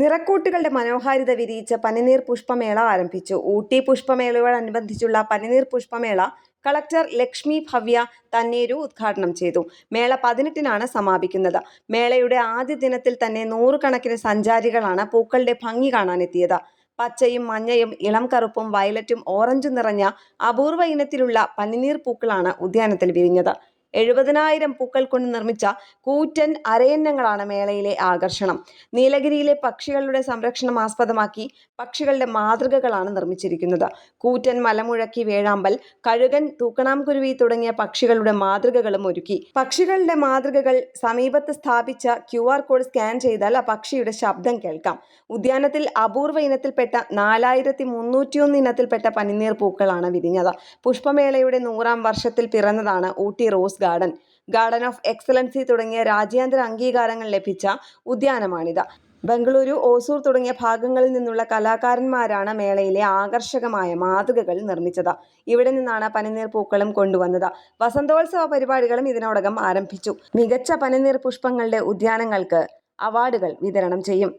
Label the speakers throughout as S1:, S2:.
S1: നിറക്കൂട്ടുകളുടെ മനോഹാരിത വിരിയിച്ച പനിനീർ പുഷ്പമേള ആരംഭിച്ചു. ഊട്ടി പുഷ്പമേളയോടനുബന്ധിച്ചുള്ള പനിനീർ പുഷ്പമേള കളക്ടർ ലക്ഷ്മി ഭവ്യ തന്നേരു ഉദ്ഘാടനം ചെയ്തു. മേള 18-നാണ് സമാപിക്കുന്നത്. മേളയുടെ ആദ്യ ദിനത്തിൽ തന്നെ നൂറുകണക്കിന് സഞ്ചാരികളാണ് പൂക്കളുടെ ഭംഗി കാണാനെത്തിയത്. പച്ചയും മഞ്ഞയും ഇളം കറുപ്പും വയലറ്റും ഓറഞ്ചും നിറഞ്ഞ അപൂർവ ഇനത്തിലുള്ള പനിനീർ പൂക്കളാണ് ഉദ്യാനത്തിൽ വിരിഞ്ഞത്. 70,000 പൂക്കൾ കൊണ്ട് നിർമ്മിച്ച കൂറ്റൻ അരയന്നങ്ങളാണ് മേളയിലെ ആകർഷണം. നീലഗിരിയിലെ പക്ഷികളുടെ സംരക്ഷണം ആസ്പദമാക്കി പക്ഷികളുടെ മാതൃകകളാണ് നിർമ്മിച്ചിരിക്കുന്നത്. കൂറ്റൻ മലമുഴക്കി വേഴാമ്പൽ, കഴുകൻ, തൂക്കണാംകുരുവി തുടങ്ങിയ പക്ഷികളുടെ മാതൃകകളും ഒരുക്കി. പക്ഷികളുടെ മാതൃകകൾ സമീപത്ത് സ്ഥാപിച്ച QR കോഡ് സ്കാൻ ചെയ്താൽ ആ പക്ഷിയുടെ ശബ്ദം കേൾക്കാം. ഉദ്യാനത്തിൽ അപൂർവ ഇനത്തിൽപ്പെട്ട 4301 ഇനത്തിൽപ്പെട്ട പനിനീർ പൂക്കളാണ് വിരിഞ്ഞത്. പുഷ്പമേളയുടെ 100-ാം വർഷത്തിൽ പിറന്നതാണ് Ooty rose garden of excellency തുടങ്ങിയ രാജ്യാന്തര അംഗീകാരങ്ങൾ ലഭിച്ച ഉദ്യാനമാണിത്. ബംഗളൂരു, ഓസൂർ തുടങ്ങിയ ഭാഗങ്ങളിൽ നിന്നുള്ള കലാകാരന്മാരാണ് മേളയിലെ ആകർഷകമായ മാതൃകകൾ നിർമ്മിച്ചത്. ഇവിടെ നിന്നാണ് പനിനീർ പൂക്കളും കൊണ്ടുവന്നത്. വസന്തോത്സവ പരിപാടികളും ഇതിനോടകം ആരംഭിച്ചു. മികച്ച പനിനീർ പുഷ്പങ്ങളുടെ ഉദ്യാനങ്ങൾക്ക് അവാർഡുകൾ വിതരണം ചെയ്യും.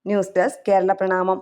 S1: ന്യൂസ് ഡെസ്ക് കേരള പ്രണാമം.